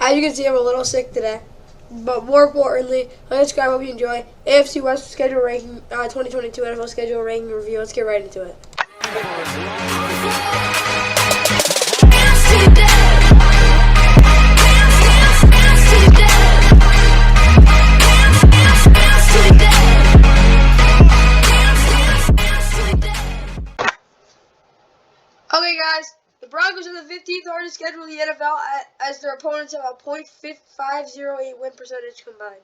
As you can see, I'm a little sick today. But more importantly, let's subscribe. Hope you enjoy. AFC West schedule ranking, 2022 NFL schedule ranking review. Let's get right into it. Okay, guys. The Broncos are the 15th hardest schedule in the NFL as their opponents have a .508 win percentage combined.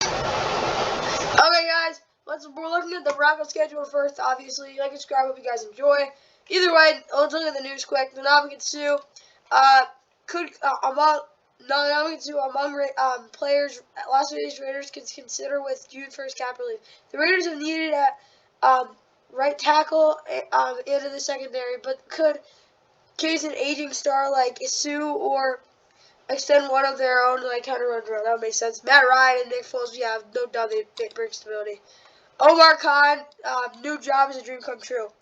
Okay, guys, we're looking at the Broncos schedule first. Obviously, like and subscribe. Hope you guys enjoy. Either way, let's look at the news quick. The Namagatsu among players Las Vegas Raiders could consider with June 1st cap relief. The Raiders have needed at right tackle into the secondary, but could case an aging star like Sue or extend one of their own like counter run drill. That would make sense. Matt Ryan and Nick Foles, yeah, no doubt they bring stability. Omar Khan, new job is a dream come true.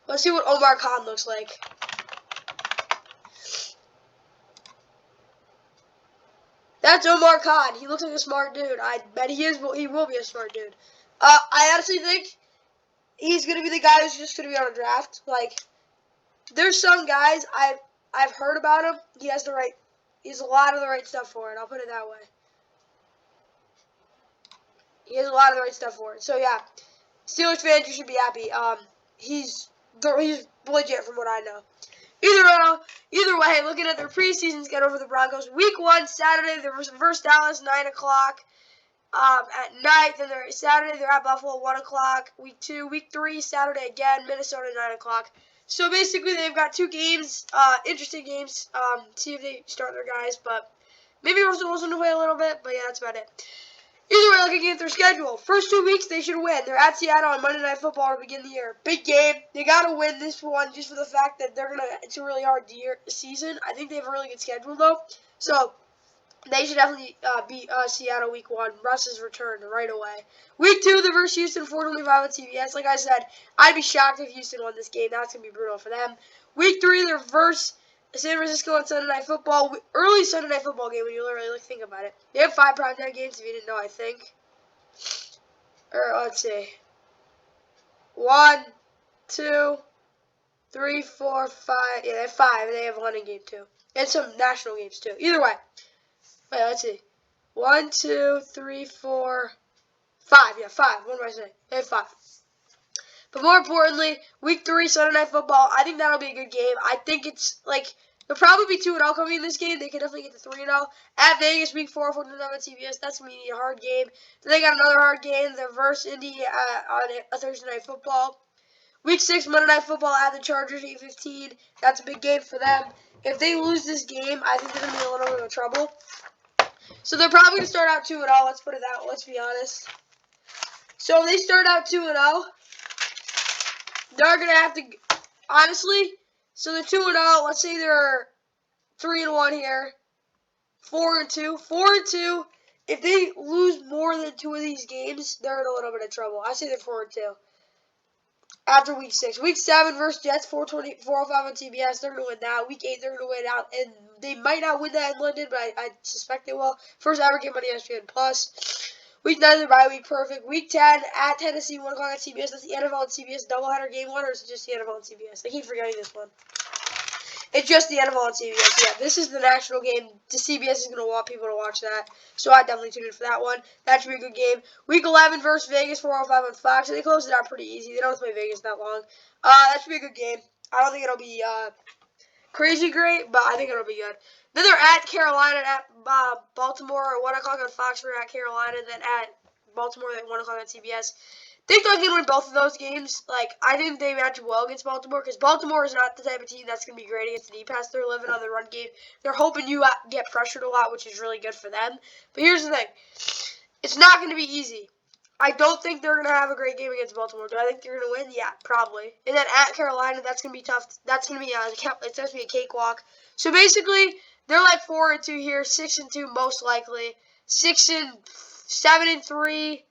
Let's see what Omar Khan looks like. That's Omar Khan. He looks like a smart dude. I bet he is. He will be a smart dude. I honestly think he's gonna be the guy who's just gonna be on a draft. Like, there's some guys I've heard about him. He has a lot of the right stuff for it. I'll put it that way. He has a lot of the right stuff for it. So yeah, Steelers fans, you should be happy. He's legit from what I know. Either way, looking at their preseason schedule for the Broncos, Week 1 Saturday they're versus Dallas 9 o'clock at night. Then Saturday they're at Buffalo 1 o'clock. Week 2, Week 3 Saturday again, Minnesota 9 o'clock. So basically, they've got 2 games, interesting games. See if they start their guys, but maybe Russell Wilson to play a little bit. But yeah, that's about it. Either way, looking at their schedule, first 2 weeks they should win. They're at Seattle on Monday Night Football to begin the year. Big game. They got to win this one just for the fact that it's a really hard season. I think they have a really good schedule though, so they should definitely beat Seattle Week 1. Russ is returned right away. Week 2, they're versus Houston, 4:25 on TBS. Like I said, I'd be shocked if Houston won this game. That's going to be brutal for them. Week 3, they're versus San Francisco on Sunday Night Football. Early Sunday Night Football game when you literally think about it. They have 5 primetime games if you didn't know, I think. Or, let's see. 1, 2, 3, 4, 5. Yeah, they have 5. They have a London game, too. And some national games, too. Either way. Wait, let's see. 1, 2, 3, 4, 5. Yeah, 5. What am I saying? They have 5. But more importantly, Week 3, Sunday Night Football, I think that'll be a good game. I think it's, like, they'll probably be 2-0 coming in this game. They could definitely get to 3-0. At Vegas, Week 4, 4:09 on TBS. That's going to be a hard game. Then they got another hard game. They're versus Indy on a Thursday Night Football. Week 6, Monday Night Football at the Chargers, 8:15. That's a big game for them. If they lose this game, I think they're going to be a little bit of trouble. So they're probably going to start out 2-0. Let's put it that way. Let's be honest. So if they start out 2-0, they're going to have to, honestly, so they're 2-0. Let's say they're 3-1 here. 4-2. 4-2. If they lose more than 2 of these games, they're in a little bit of trouble. I say they're 4-2. After Week 6. Week 7 versus Jets, 4:05 on TBS. They're going to win that. Week 8, they're going to win out. And they might not win that in London, but I suspect they will. First ever game on ESPN+. Week 9, they're bye week. Perfect. Week 10, at Tennessee, 1 o'clock on CBS. That's the NFL on CBS doubleheader game 1, or is it just the NFL on CBS? I keep forgetting this one. It's just the NFL on CBS. Yeah, this is the national game. The CBS is going to want people to watch that. So I definitely tune in for that one. That should be a good game. Week 11 versus Vegas, 4:05 on Fox. So they closed it out pretty easy. They don't have to play Vegas that long. That should be a good game. I don't think it'll be crazy great, but I think it'll be good. Then they're at Carolina, at Baltimore, at 1 o'clock on Fox for at Carolina, then at Baltimore at 1 o'clock on CBS. I think they're going to win both of those games. Like, I think they match well against Baltimore because Baltimore is not the type of team that's going to be great against the deep pass. They're living on the run game. They're hoping you get pressured a lot, which is really good for them. But here's the thing. It's not going to be easy. I don't think they're going to have a great game against Baltimore. Do I think they're going to win? Yeah, probably. And then at Carolina, that's going to be tough. That's going to be it's going to be a cakewalk. So basically, they're like 4-2 here, 6-2 most likely, 7-3.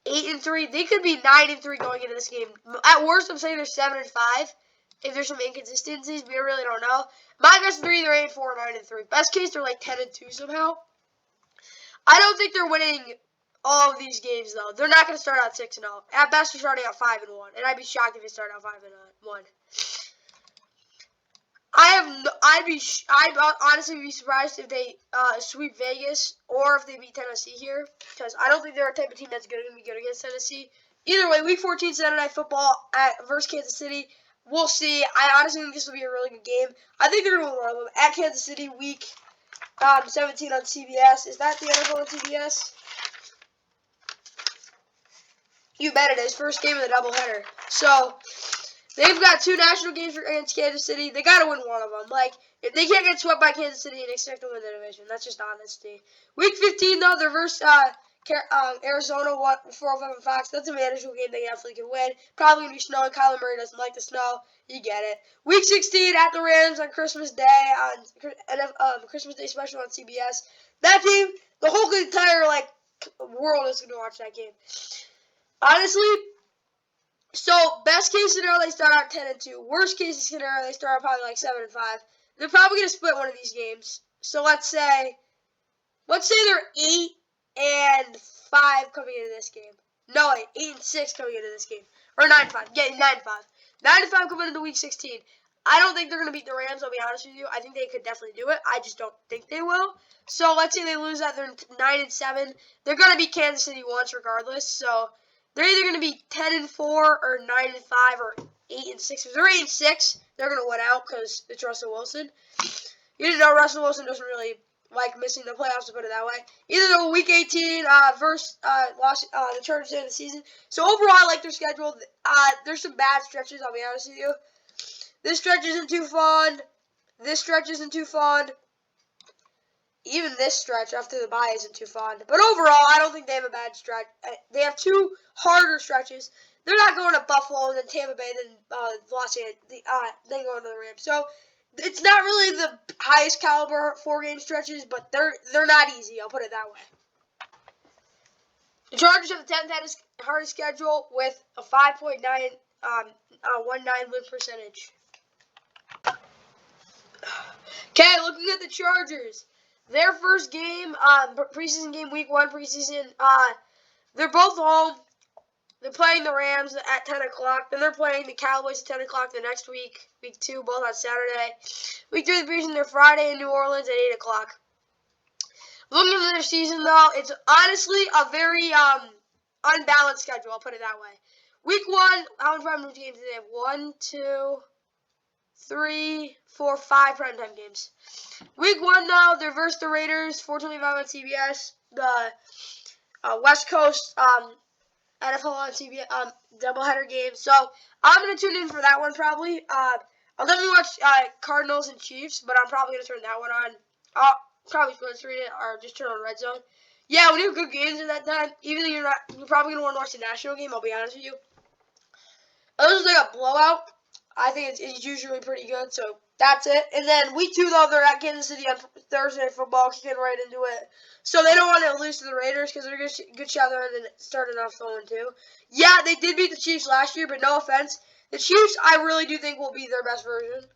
8-3. They could be 9-3 going into this game. At worst, I'm saying they're 7-5. if there's some inconsistencies. We really don't know. My guess is they're either 8-4 or 9-3. Best case, they're like 10-2 somehow. I don't think they're winning all of these games though. They're not going to start out 6-0. At best, they're starting out 5-1, and I'd be shocked if they start out 5-1. I'd honestly be surprised if they sweep Vegas or if they beat Tennessee here, because I don't think they're a type of team that's going to be good against Tennessee. Either way, Week 14 Saturday Night Football versus Kansas City. We'll see. I honestly think this will be a really good game. I think they're going to win one of them at Kansas City, Week 17 on CBS. Is that the NFL on CBS? You bet it is. First game of the doubleheader. So they've got 2 national games against Kansas City. They got to win one of them. Like, if they can't get swept by Kansas City and expect to win the division. That's just honesty. Week 15, though, they're versus Arizona, 405 Fox. That's a manageable game they definitely can win. Probably going to be snowing. Kyler Murray doesn't like the snow. You get it. Week 16 at the Rams on Christmas Day, on Christmas Day special on CBS. That team, the whole entire, world is going to watch that game. Honestly, so best case scenario, they start out 10-2. Worst case scenario, they start out probably like 7-5. They're probably going to split one of these games. So let's say they're 8-5 coming into this game. No, 8-6 coming into this game. Or 9-5. Yeah, 9-5. 9-5 coming into Week 16. I don't think they're going to beat the Rams, I'll be honest with you. I think they could definitely do it. I just don't think they will. So let's say they lose that. They're 9-7. They're going to beat Kansas City once regardless. So they're either going to be 10-4 or 9-5 or 8-6. If they're 8-6, they're going to win out because it's Russell Wilson. You didn't know Russell Wilson doesn't really like missing the playoffs, to put it that way. Either though Week 18 versus the Chargers end of the season. So overall, I like their schedule. There's some bad stretches, I'll be honest with you. This stretch isn't too fun. This stretch isn't too fun. Even this stretch after the bye isn't too fun. But overall, I don't think they have a bad stretch. They have 2 harder stretches. They're not going to Buffalo and then Tampa Bay and then Los Angeles, then going to the Rams. So it's not really the highest caliber 4-game stretches, but they're not easy. I'll put it that way. The Chargers have the 10th hardest schedule with a 5.9 19 win percentage. Okay, looking at the Chargers. Their first game, preseason game, Week 1 preseason, they're both home. They're playing the Rams at 10 o'clock. Then they're playing the Cowboys at 10 o'clock the next week, Week 2, both on Saturday. Week 3 of the preseason, they're Friday in New Orleans at 8 o'clock. Looking at their season, though, it's honestly a very unbalanced schedule, I'll put it that way. Week 1, how many primetime games do they have? 1, 2, 3, 4, 5 primetime games. Week 1, though, they're versus the Raiders, 4:25 on CBS. The West Coast NFL on CBS doubleheader game. So I'm gonna tune in for that one probably. I'll definitely watch Cardinals and Chiefs, but I'm probably gonna turn that one on. I'll probably split screen it or just turn on Red Zone. Yeah, we do good games at that time. Even though you're probably gonna want to watch the national game. I'll be honest with you. Unless it's like a blowout, I think it's usually pretty good. So that's it. And then Week 2 though, they're at Kansas City on Thursday Night Football. Getting right into it. So they don't want to lose to the Raiders because they're a good shot there and then starting off 0-2. Yeah, they did beat the Chiefs last year, but no offense. The Chiefs, I really do think will be their best version.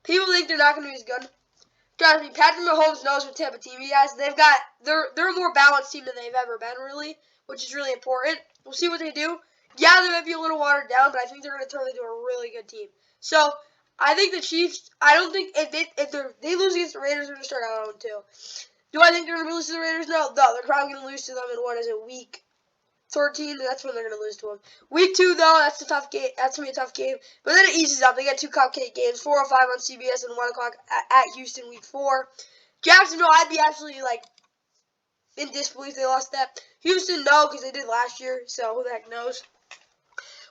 People think they're not going to be as good. Trust me, Patrick Mahomes knows what type of team he has. They're a more balanced team than they've ever been, really, which is really important. We'll see what they do. Yeah, they might be a little watered down, but I think they're going to turn into a really good team. So I think the Chiefs. I don't think if they lose against the Raiders, they're going to start out 0-2. Do I think they're going to lose to the Raiders? No, they're probably going to lose to them in Week 13. That's when they're going to lose to them. Week 2, though, that's a tough game. That's going to be a tough game. But then it eases up. They get 2 cupcake games, 4:05 on CBS and 1 o'clock at Houston, Week 4. Jacksonville, I'd be absolutely in disbelief they lost that. Houston, no, because they did last year. So who the heck knows?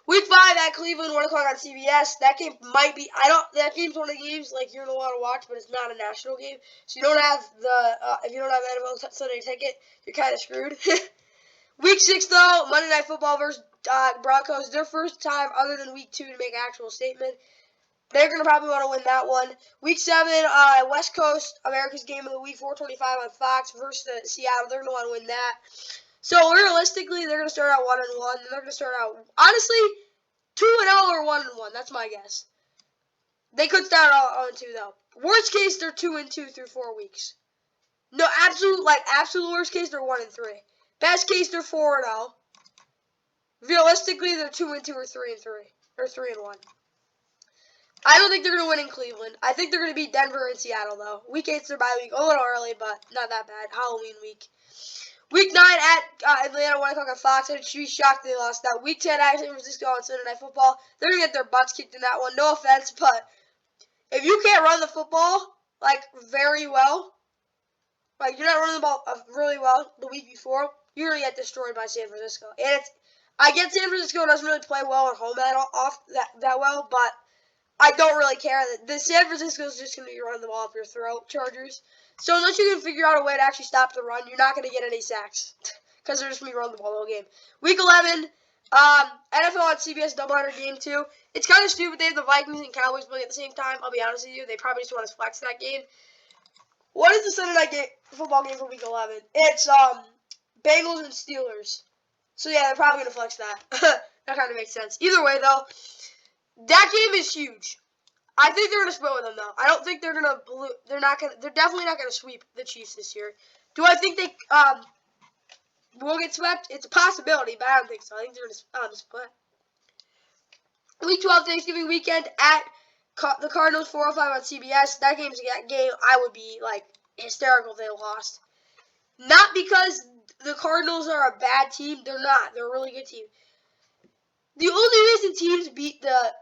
Week 5 at Cleveland, 1 o'clock on CBS. That game might be, that game's one of the games, you're going to want to watch, but it's not a national game. So you don't have if you don't have NFL Sunday ticket, you're kind of screwed. Week 6, though, Monday Night Football versus Broncos. Their first time other than Week 2 to make an actual statement. They're going to probably want to win that one. Week 7, West Coast, America's Game of the Week, 4:25 on Fox versus Seattle. They're going to want to win that. So, realistically, they're going to start out 1-1. They're going to start out, honestly, 2-0 or 1-1. That's my guess. They could start 0-2 though. Worst case, they're 2-2 through 4 weeks. No, absolute worst case, they're 1-3. Best case, they're 4-0. Realistically, they're 2-2 or 3-3 or 3-1. I don't think they're gonna win in Cleveland. I think they're gonna beat Denver and Seattle though. Week 8's their bye week, a little early, but not that bad. Halloween week. Week 9 at Atlanta, 1 o'clock on Fox. I'd be shocked if they lost that. Week 10 at San Francisco on Sunday Night Football. They're gonna get their butts kicked in that one. No offense, but if you can't run the football like very well, like you're not running the ball really well the week before, you're gonna get destroyed by San Francisco. And I get San Francisco doesn't really play well at home that well, but I don't really care. The San Francisco is just going to be running the ball off your throat, Chargers. So unless you can figure out a way to actually stop the run, you're not going to get any sacks because they're just going to be running the ball the whole game. Week 11, NFL on CBS doubleheader game 2. It's kind of stupid they have the Vikings and Cowboys playing at the same time. I'll be honest with you. They probably just want to flex that game. What is the Sunday night football game for Week 11? It's Bengals and Steelers. So yeah, they're probably going to flex that. That kind of makes sense. Either way, though, that game is huge. I think they're going to split with them, though. I don't think they're going to they're definitely not going to sweep the Chiefs this year. Do I think they will get swept? It's a possibility, but I don't think so. I think they're going to split. Week 12, Thanksgiving weekend at the Cardinals, 4:05 on CBS. That game's a game I would be, like, hysterical if they lost. Not because the Cardinals are a bad team. They're not. They're a really good team. The only reason teams beat the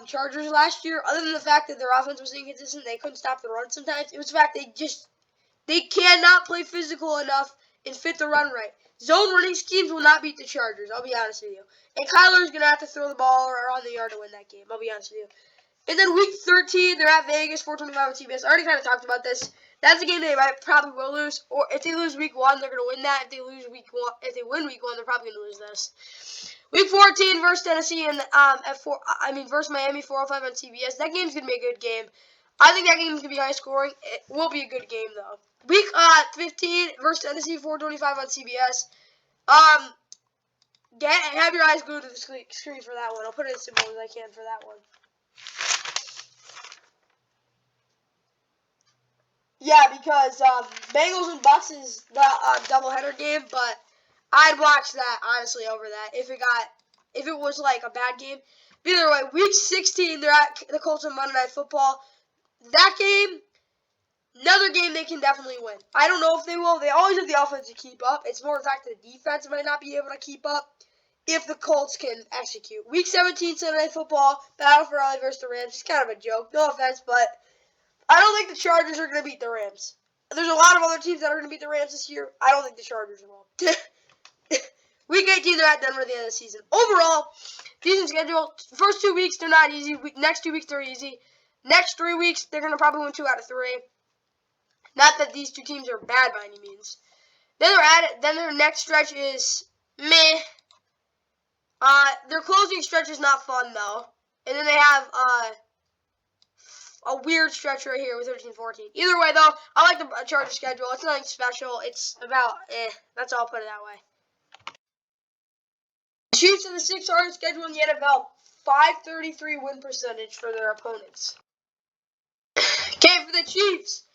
Chargers last year, other than the fact that their offense was inconsistent, they couldn't stop the run sometimes, it was the fact they cannot play physical enough and fit the run right. Zone running schemes will not beat the Chargers, I'll be honest with you. And Kyler's going to have to throw the ball around the yard to win that game, I'll be honest with you. And then week 13, they're at Vegas, 4:25 on CBS. I already kind of talked about this. That's a game they probably will lose. Or if they lose week 1, they're going to win that. If they win week 1, they're probably going to lose this. Week 14 versus Tennessee and versus Miami, 4:05 on CBS. That game's going to be a good game. I think that game's going to be high scoring. It will be a good game though. Week 15 versus Tennessee, 4:25 on CBS. Have your eyes glued to the screen for that one. I'll put it as simple as I can for that one. Yeah, because Bengals and Bucks is the doubleheader game, but I'd watch that honestly over that if it was like a bad game. But either way, week 16 they're at the Colts on Monday Night Football. That game, another game they can definitely win. I don't know if they will. They always have the offense to keep up. It's more the fact that the defense might not be able to keep up if the Colts can execute. Week 17 Sunday Night Football, Battle for LA versus the Rams. It's kind of a joke, no offense, but I don't think the Chargers are going to beat the Rams. There's a lot of other teams that are going to beat the Rams this year. I don't think the Chargers will. Week 18, they're at Denver at the end of the season. Overall, decent schedule. First 2 weeks, they're not easy. Next 2 weeks, they're easy. Next 3 weeks, they're going to probably win 2 out of 3. Not that these two teams are bad by any means. Then they're at it. Then their next stretch is meh. Their closing stretch is not fun, though. And then they have a weird stretch right here with 13-14. Either way, though, I like the Chargers schedule. It's nothing special. It's about That's all. I'll put it that way. The Chiefs are the 6th hardest schedule in the NFL. 533 win percentage for their opponents. Okay, for the Chiefs,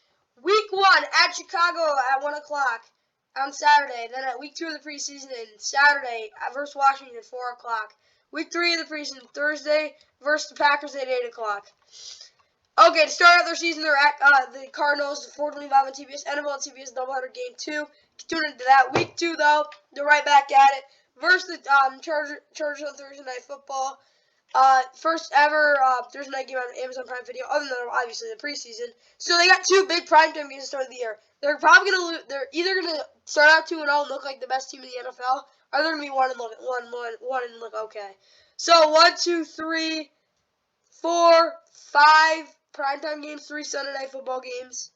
week 1 at Chicago at 1 o'clock on Saturday. Then at week 2 of the preseason, Saturday versus Washington at 4 o'clock. Week 3 of the preseason, Thursday versus the Packers at 8 o'clock. Okay, to start out their season, they're at the Cardinals, 4:25 on TBS, NFL on TBS, doubleheader game 2. Tune into that. Week 2, though, they're right back at it. Versus the Chargers on Thursday Night Football. First ever Thursday night game on Amazon Prime Video, other than obviously the preseason. So they got 2 big primetime games to start of the year. They're probably gonna lose. They're either gonna start out 2-0 and look like the best team in the NFL, or they're gonna be 1 and look okay. So 1, 2, 3, 4, 5 primetime games, 3 Sunday Night Football games.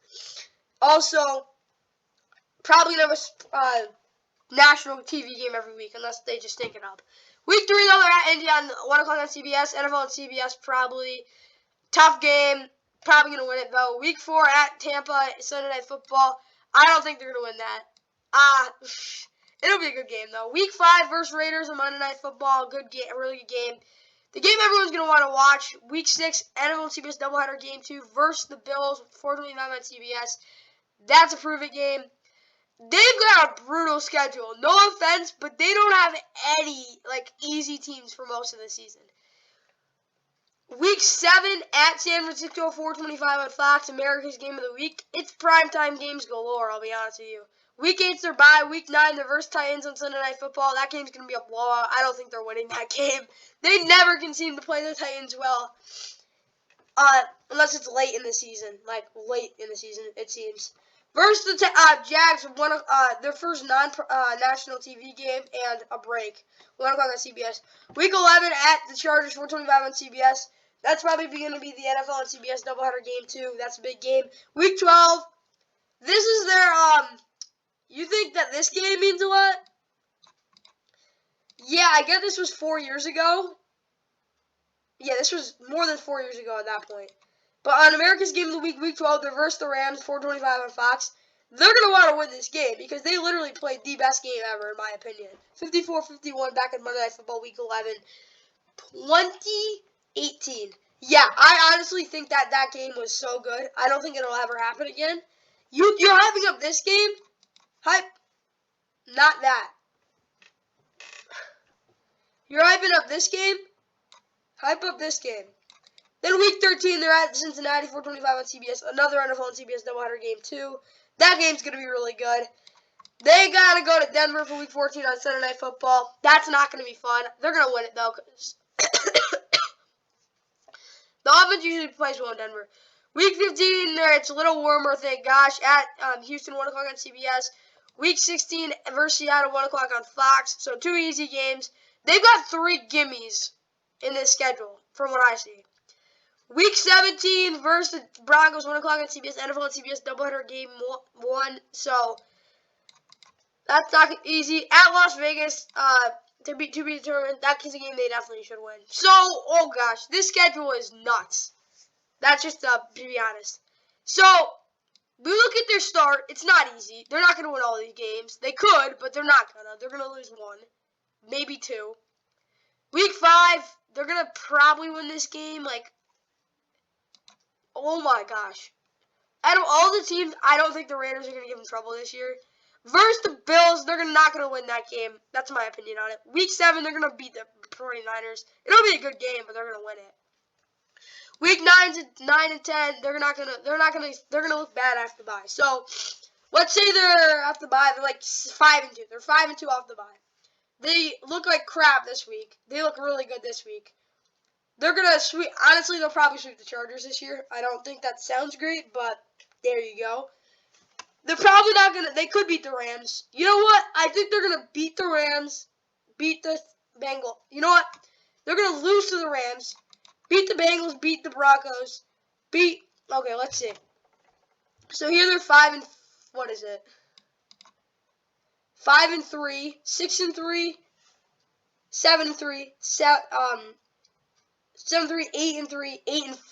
Also, probably gonna have a national TV game every week, unless they just stink it up. Week 3, though, they're at Indy on 1 o'clock on CBS. NFL on CBS, probably. Tough game. Probably going to win it, though. Week 4 at Tampa, Sunday Night Football. I don't think they're going to win that. It'll be a good game, though. Week 5 versus Raiders on Monday Night Football. Good game, a really good game. The game everyone's going to want to watch, Week 6, NFL and CBS doubleheader Game 2 versus the Bills, 4:29 on CBS. That's a prove-it game. They've got a brutal schedule. No offense, but they don't have any, easy teams for most of the season. Week 7 at San Francisco, 4:25 on Fox, America's Game of the Week. It's primetime games galore, I'll be honest with you. Week 8's their bye. Week 9, the versus Titans on Sunday Night Football. That game's going to be a blowout. I don't think they're winning that game. They never can seem to play the Titans well. Unless it's late in the season. Late in the season, it seems. Versus the Jags, their first non-national TV game and a break. 1 o'clock on CBS. Week 11 at the Chargers, 4:25 on CBS. That's probably going to be the NFL and CBS doubleheader game, too. That's a big game. Week 12, this is their, you think that this game means a lot? Yeah, I get this was 4 years ago. Yeah, this was more than 4 years ago at that point. But on America's Game of the Week, Week 12, they versus the Rams, 4:25 on Fox. They're going to want to win this game because they literally played the best game ever, in my opinion. 54-51 back in Monday Night Football Week 11. 2018. Yeah, I honestly think that game was so good. I don't think it'll ever happen again. You're hyping up this game? Hype. Not that. You're hyping up this game? Hype up this game. Then Week 13, they're at Cincinnati, 4:25 on CBS. Another NFL and CBS doubleheader game, too. That game's going to be really good. They got to go to Denver for Week 14 on Sunday Night Football. That's not going to be fun. They're going to win it, though, because the offense usually plays well in Denver. Week 15, it's a little warmer, thank gosh, at Houston, 1 o'clock on CBS. Week 16 versus Seattle, 1 o'clock on Fox. So 2 easy games. They've got 3 gimmies in this schedule, from what I see. Week 17 versus the Broncos, 1 o'clock on CBS, NFL and CBS doubleheader game 1. So that's not easy. At Las Vegas, to be determined. That's a game they definitely should win. So, oh gosh, this schedule is nuts. That's just to be honest. So, we look at their start. It's not easy. They're not going to win all these games. They could, but they're not going to. They're going to lose 1, maybe 2. Week 5, they're going to probably win this game. Oh my gosh. Out of all the teams, I don't think the Raiders are going to give them trouble this year. Versus the Bills, they're not going to win that game. That's my opinion on it. Week 7, they're going to beat the 49ers. It'll be a good game, but they're going to win it. Week 9 and 10, they're gonna look bad after the bye. So let's say they're after the bye, they're 5-2. They're 5-2 off the bye. They look like crap this week. They look really good this week. They're gonna sweep. Honestly, they'll probably sweep the Chargers this year. I don't think that sounds great, but there you go. They're probably not gonna. They could beat the Rams. You know what? I think they're gonna beat the Rams, beat the Bengals. You know what? They're gonna lose to the Rams. Beat the Bengals, beat the Broncos, okay, let's see. So here they're 5-3, 6-3, 7-3, 7-3, 8-3,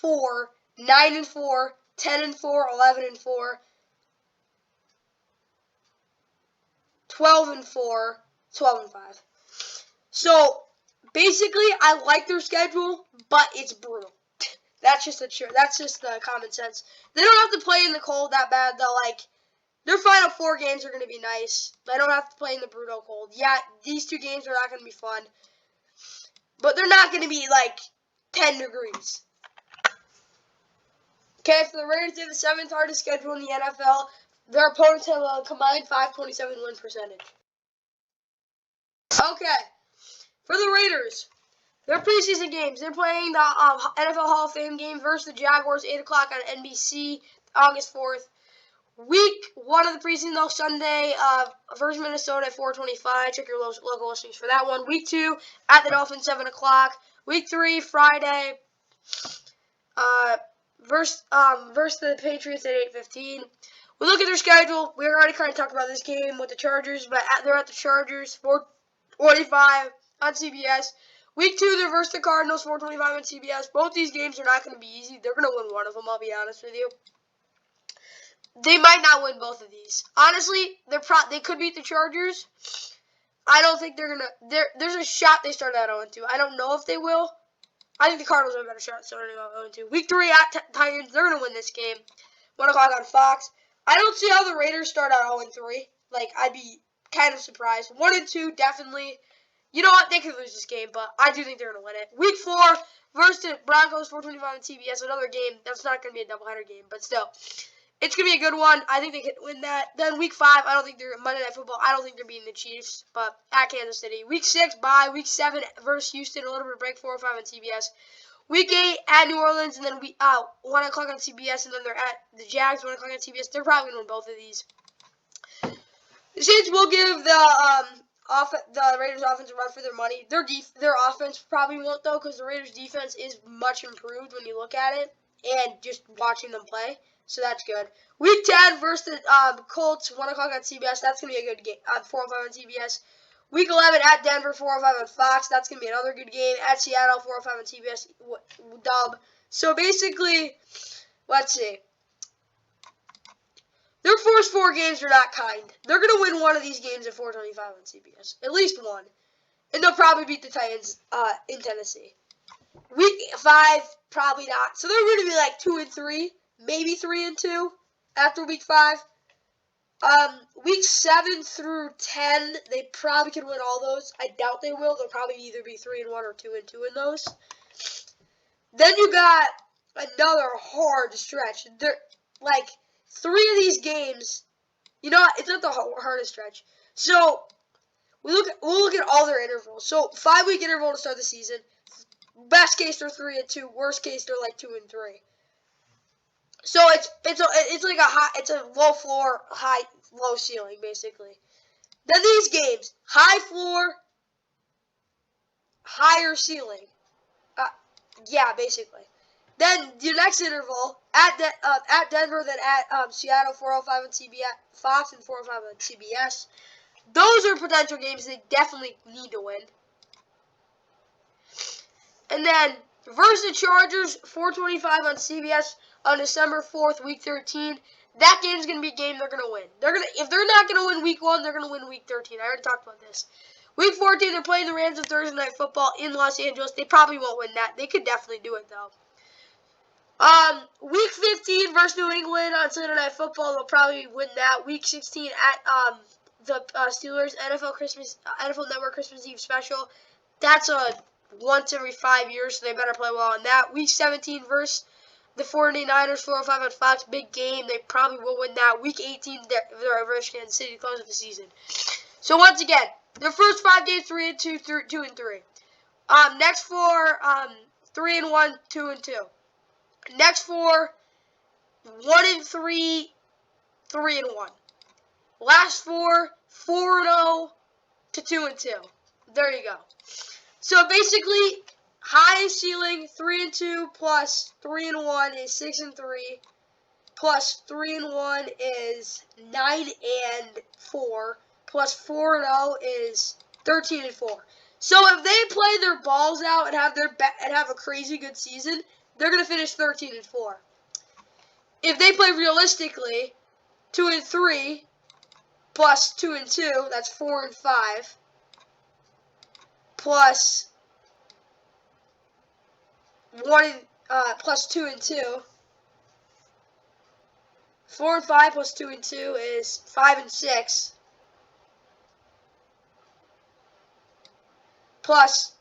8-4, 9-4, 10-4, 11-4, 12-4, 12-5. So basically, I like their schedule, but it's brutal. That's just the common sense. They don't have to play in the cold that bad, though. Their final 4 games are going to be nice. They don't have to play in the brutal cold. Yeah, these 2 games are not going to be fun. But they're not going to be, 10 degrees. Okay, for the Raiders, they have the 7th hardest schedule in the NFL. Their opponents have a combined 527 win percentage. Okay. For the Raiders, their preseason games, they're playing the NFL Hall of Fame game versus the Jaguars, 8 o'clock on NBC, August 4th. Week 1 of the preseason, though, Sunday, versus Minnesota at 4:25. Check your local listings for that one. Week 2, at the Dolphins, 7 o'clock. Week 3, Friday, versus the Patriots at 8:15. We look at their schedule. We already kind of talked about this game with the Chargers, but they're at the Chargers, 4:45 on CBS. Week 2, they're versus the Cardinals, 4:25 on CBS. Both these games are not going to be easy. They're going to win one of them, I'll be honest with you. They might not win both of these. Honestly, they could beat the Chargers. I don't think they're going to. There's a shot they start out 0-2. I don't know if they will. I think the Cardinals have a better shot starting out 0-2. Week 3 at Titans, they're going to win this game. 1 o'clock on Fox. I don't see how the Raiders start out 0-3. Like, I'd be kind of surprised. 1-2, definitely. You know what? They could lose this game, but I do think they're going to win it. Week 4 versus the Broncos, 4:25 on TBS. Another game. That's not going to be a doubleheader game, but still. It's going to be a good one. I think they can win that. Then Week 5, I don't think they're Monday Night Football. I don't think they're beating the Chiefs, but at Kansas City. Week 6, bye. Week 7 versus Houston, a little bit of break, 4 or 5 on TBS. Week 8 at New Orleans, and then 1 o'clock on TBS, and then they're at the Jags, 1 o'clock on TBS. They're probably going to win both of these. The Saints will give the Raiders offense a run for their money. Their offense probably won't, though, because the Raiders defense is much improved when you look at it and just watching them play. So that's good. Week 10 versus the Colts, 1 o'clock on CBS. That's going to be a good game. 4 or 5 on TBS. Week 11 at Denver, 4 or 5 on Fox. That's going to be another good game. At Seattle, 4 or 5 on TBS. Dub. So basically, let's see. Their first 4 games are not kind. They're going to win one of these games at 4:25 on CBS. At least one. And they'll probably beat the Titans in Tennessee. Week 5, probably not. So they're going to be like 2-3. Maybe 3-2 after week 5. Week 7 through 10, they probably can win all those. I doubt they will. They'll probably either be 3-1 or 2-2 in those. Then you got another hard stretch. They're like 3 of these games. You know, it's not the hardest stretch. So we'll look at all their intervals. So 5-week interval to start the season. Best case they're 3-2. Worst case they're like 2-3. So it's a low floor, low ceiling basically. Then these games, high floor, higher ceiling. Yeah, basically. Then the next interval at Denver, then at Seattle, 4:05 on CBS, Fox, and 4:05 on CBS. Those are potential games they definitely need to win. And then versus the Chargers, 4:25 on CBS. On December 4th, Week 13, that game's going to be a game they're going to win. If they're not going to win Week 1, they're going to win Week 13. I already talked about this. Week 14, they're playing the Rams on Thursday Night Football in Los Angeles. They probably won't win that. They could definitely do it, though. Week 15 versus New England on Sunday Night Football, they'll probably win that. Week 16 at the Steelers NFL Network Christmas Eve special. That's a once every 5 years, so they better play well on that. Week 17 versus the 49ers, 4:05 on Fox, big game. They probably will win that. Week 18, they're versus Kansas City to close of the season. So once again, their first 5 games, 3-2, 2-3. Next 4, 3-1, 2-2. Next 4, 1-3, 3-1. Last 4, 4-0 to 2-2. There you go. So basically, high ceiling 3-2 plus 3-1 is 6-3. Plus 3-1 is 9-4. Plus 4-0 is 13-4. So if they play their balls out and have a crazy good season, they're gonna finish 13-4. If they play realistically, 2-3 plus 2-2, that's 4-5. Plus 2-2. 4-5 plus 2-2 is 5-6. Plus,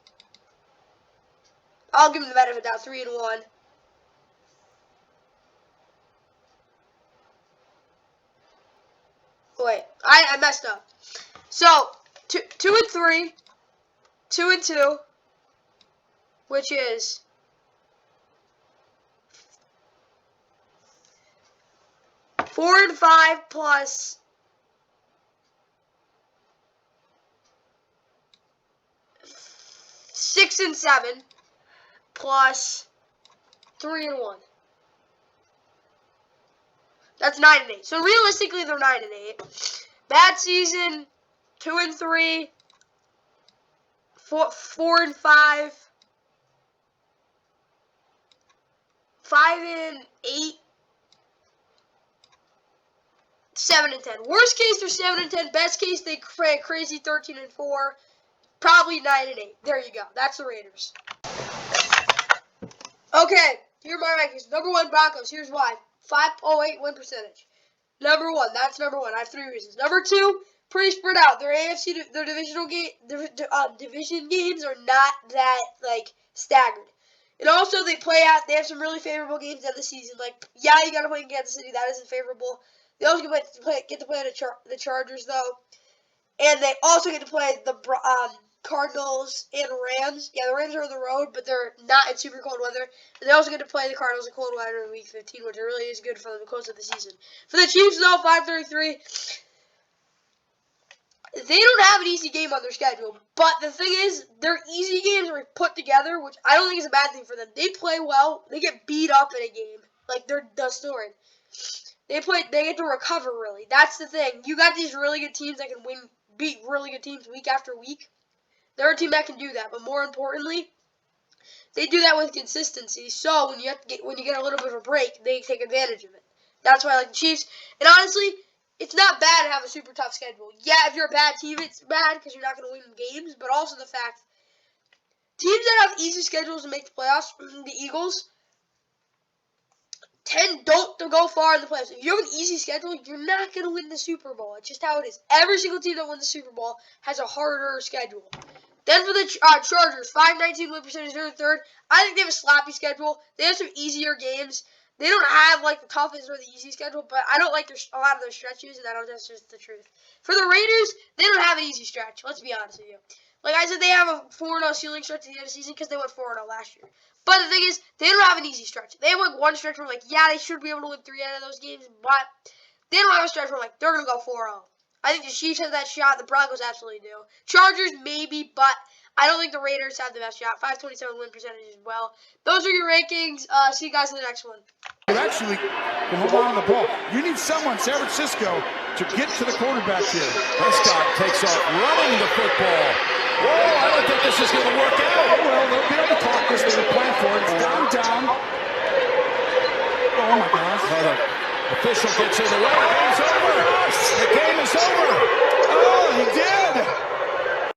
I'll give them the benefit of the doubt, 3-1. Wait, I messed up. So 2-3, 2-2, which is 4-5 plus 6-7 plus 3-1. That's 9-8. So realistically, they're 9-8. Bad season, 2-3, 4-5, 5-8, 7-10. Worst case, they're 7-10. Best case, they crazy 13-4. Probably 9-8. There you go. That's the Raiders. Okay, here are my rankings. Number 1, Broncos. Here's why. 508 win percentage. Number 1. That's number 1. I have 3 reasons. Number 2, pretty spread out. Their AFC, their division games are not that, like, staggered. And also, they have some really favorable games at the season. Like, yeah, you got to play in Kansas City. That isn't favorable. They also get to play the Chargers, though. And they also get to play the Cardinals and Rams. Yeah, the Rams are on the road, but they're not in super cold weather. And they also get to play the Cardinals in cold weather in Week 15, which really is good for them to close out the season. For the Chiefs, though, 533. They don't have an easy game on their schedule, but the thing is, their easy games are put together, which I don't think is a bad thing for them. They play well. They get beat up in a game, like they're the story. They get to recover, really. That's the thing. You got these really good teams that can beat really good teams week after week. They're a team that can do that, but more importantly, they do that with consistency. So when you get a little bit of a break, they take advantage of it. That's why I like the Chiefs. And honestly, it's not bad to have a super tough schedule. Yeah, if you're a bad team, it's bad because you're not going to win games. But also the fact, teams that have easy schedules and make the playoffs, the Eagles, don't go far in the playoffs. If you have an easy schedule, you're not going to win the Super Bowl. It's just how it is. Every single team that wins the Super Bowl has a harder schedule. Then for the Chargers, 519 win percentage, they're third. I think they have a sloppy schedule. They have some easier games. They don't have, like, the toughest or the easy schedule, but I don't like a lot of their stretches, and that's just the truth. For the Raiders, they don't have an easy stretch. Let's be honest with you. Like I said, they have a 4-0 ceiling stretch at the end of the season because they went 4-0 last year. But the thing is, they don't have an easy stretch. They have, like, one stretch where, like, yeah, they should be able to win 3 out of those games, but they don't have a stretch where, like, they're going to go 4-0. I think the Chiefs have that shot. The Broncos absolutely do. Chargers, maybe, but I don't think the Raiders have the best shot. 527 win percentage as well. Those are your rankings. See you guys in the next one. You actually can hold on to the ball. You need someone, San Francisco, to get to the quarterback here. Prescott takes off running the football. Whoa, I don't think this is going to work out. Well, they'll be able to talk this. They were playing for it. It's down. Oh, my gosh. Another official gets in the way. The game's over. The game is over. Oh, he did.